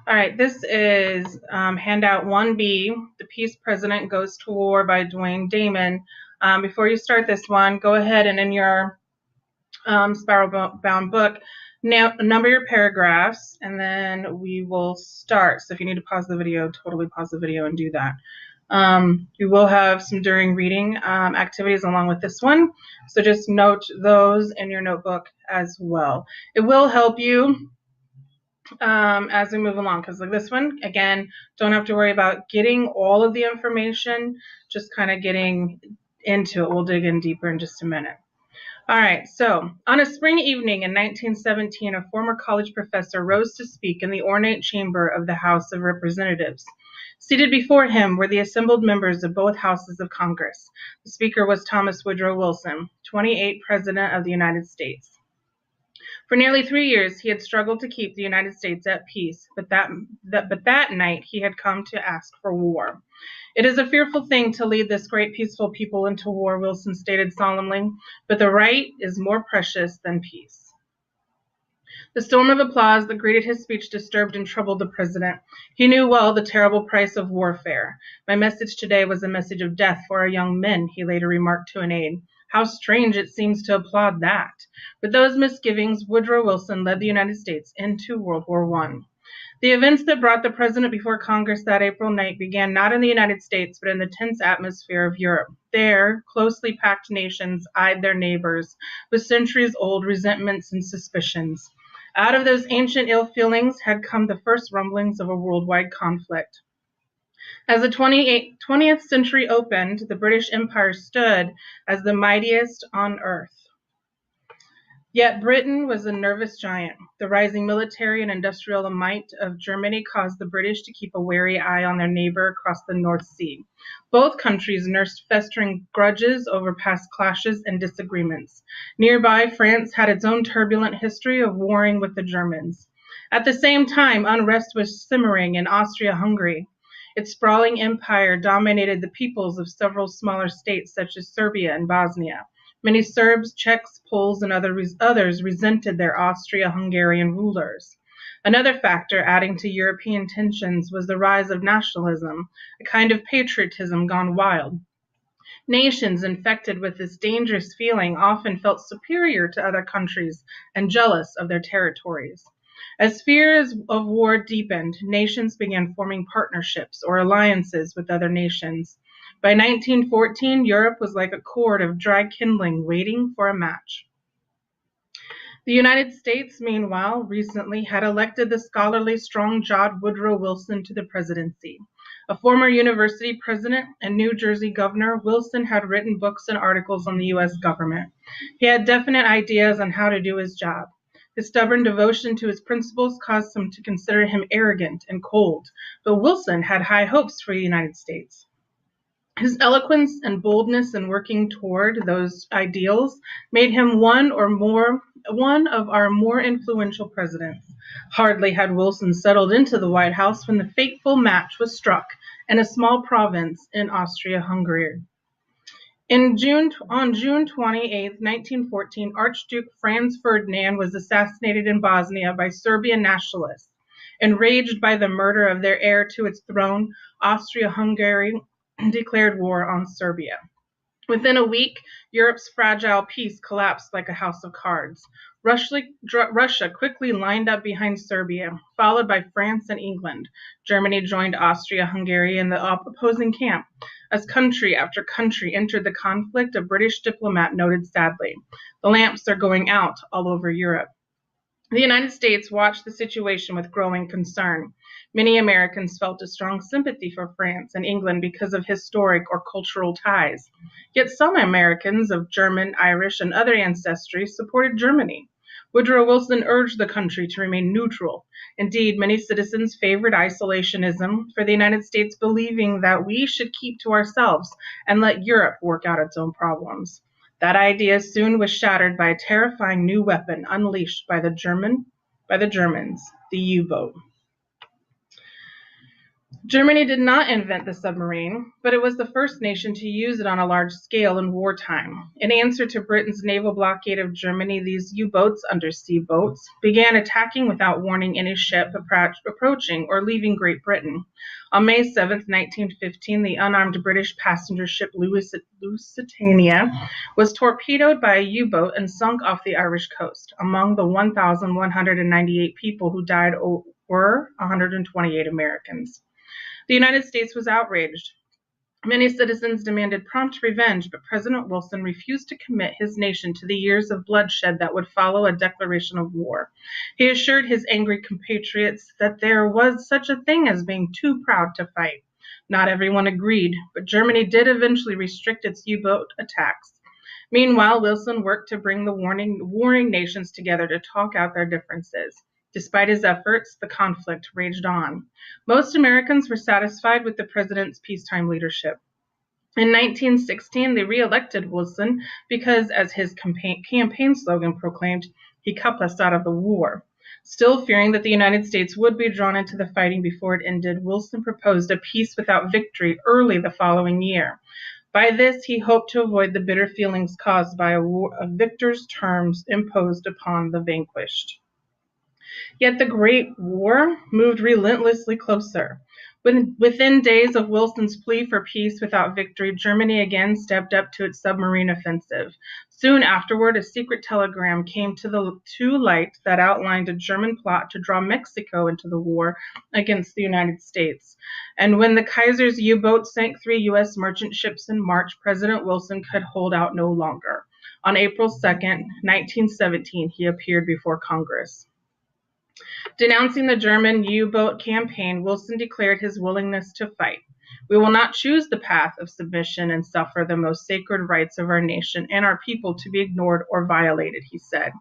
All right, this is handout 1B, The Peace President Goes to War by Duane Damon. Before you start this one, go ahead and in your spiral-bound book, number your paragraphs, and then we will start. So if you need to pause the video, totally pause the video and do that. We will have some during reading activities along with this one, so just note those in your notebook as well. It will help you as we move along, because like this one, again, don't have to worry about getting all of the information, just kind of getting into it. We'll dig in deeper in just a minute. All right, so on a spring evening in 1917, a former college professor rose to speak in the ornate chamber of the House of Representatives. Seated before him were the assembled members of both houses of Congress. The speaker was Thomas Woodrow Wilson, 28th President of the United States. For nearly 3 years, he had struggled to keep the United States at peace, but that night he had come to ask for war. It is a fearful thing to lead this great peaceful people into war, Wilson stated solemnly, but the right is more precious than peace. The storm of applause that greeted his speech disturbed and troubled the president. He knew well the terrible price of warfare. My message today was a message of death for our young men, he later remarked to an aide. How strange it seems to applaud that. With those misgivings, Woodrow Wilson led the United States into World War I. The events that brought the president before Congress that April night began not in the United States, but in the tense atmosphere of Europe. There, closely packed nations eyed their neighbors with centuries-old resentments and suspicions. Out of those ancient ill feelings had come the first rumblings of a worldwide conflict. As the 20th century opened, the British Empire stood as the mightiest on earth. Yet Britain was a nervous giant. The rising military and industrial might of Germany caused the British to keep a wary eye on their neighbor across the North Sea. Both countries nursed festering grudges over past clashes and disagreements. Nearby, France had its own turbulent history of warring with the Germans. At the same time, unrest was simmering in Austria-Hungary. Its sprawling empire dominated the peoples of several smaller states such as Serbia and Bosnia. Many Serbs, Czechs, Poles, and others resented their Austria-Hungarian rulers. Another factor adding to European tensions was the rise of nationalism, a kind of patriotism gone wild. Nations infected with this dangerous feeling often felt superior to other countries and jealous of their territories. As fears of war deepened, nations began forming partnerships or alliances with other nations. By 1914, Europe was like a cord of dry kindling waiting for a match. The United States, meanwhile, recently had elected the scholarly, strong-jawed Woodrow Wilson to the presidency. A former university president and New Jersey governor, Wilson had written books and articles on the U.S. government. He had definite ideas on how to do his job. His stubborn devotion to his principles caused some to consider him arrogant and cold, but Wilson had high hopes for the United States. His eloquence and boldness in working toward those ideals made him one of our more influential presidents. Hardly had Wilson settled into the White House when the fateful match was struck in a small province in Austria-Hungary. On June 28, 1914, Archduke Franz Ferdinand was assassinated in Bosnia by Serbian nationalists. Enraged by the murder of their heir to its throne, Austria-Hungary declared war on Serbia. Within a week, Europe's fragile peace collapsed like a house of cards. Russia quickly lined up behind Serbia, followed by France and England. Germany joined Austria-Hungary in the opposing camp. As country after country entered the conflict, a British diplomat noted sadly, "The lamps are going out all over Europe." The United States watched the situation with growing concern. Many Americans felt a strong sympathy for France and England because of historic or cultural ties. Yet some Americans of German, Irish, and other ancestry supported Germany. Woodrow Wilson urged the country to remain neutral. Indeed, many citizens favored isolationism, for the United States believing that we should keep to ourselves and let Europe work out its own problems. That idea soon was shattered by a terrifying new weapon unleashed by the Germans, the U-boat. Germany did not invent the submarine, but it was the first nation to use it on a large scale in wartime. In answer to Britain's naval blockade of Germany, these U-boats, undersea boats, began attacking without warning any ship approaching or leaving Great Britain. On May 7, 1915, the unarmed British passenger ship Lusitania was torpedoed by a U-boat and sunk off the Irish coast. Among the 1,198 people who died were 128 Americans. The United States was outraged. Many citizens demanded prompt revenge, but President Wilson refused to commit his nation to the years of bloodshed that would follow a declaration of war. He assured his angry compatriots that there was such a thing as being too proud to fight. Not everyone agreed, but Germany did eventually restrict its U-boat attacks. Meanwhile, Wilson worked to bring the warring nations together to talk out their differences. Despite his efforts, the conflict raged on. Most Americans were satisfied with the president's peacetime leadership. In 1916, they re-elected Wilson because, as his campaign slogan proclaimed, he kept us out of the war. Still fearing that the United States would be drawn into the fighting before it ended, Wilson proposed a peace without victory early the following year. By this, he hoped to avoid the bitter feelings caused by a victor's terms imposed upon the vanquished. Yet the Great War moved relentlessly closer. Within days of Wilson's plea for peace without victory, Germany again stepped up to its submarine offensive. Soon afterward, a secret telegram came to light that outlined a German plot to draw Mexico into the war against the United States. And when the Kaiser's U-boat sank 3 U.S. merchant ships in March, President Wilson could hold out no longer. On April 2nd, 1917, he appeared before Congress. Denouncing the German U-boat campaign, Wilson declared his willingness to fight. We will not choose the path of submission and suffer the most sacred rights of our nation and our people to be ignored or violated, he said.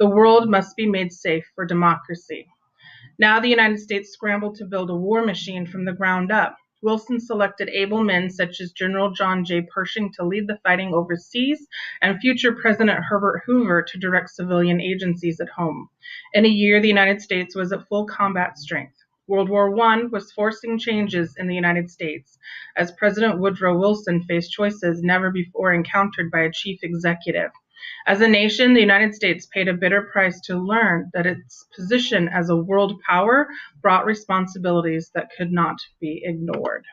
The world must be made safe for democracy. Now the United States scrambled to build a war machine from the ground up. Wilson selected able men such as General John J. Pershing to lead the fighting overseas and future President Herbert Hoover to direct civilian agencies at home. In a year, the United States was at full combat strength. World War I was forcing changes in the United States, as President Woodrow Wilson faced choices never before encountered by a chief executive. As a nation, the United States paid a bitter price to learn that its position as a world power brought responsibilities that could not be ignored.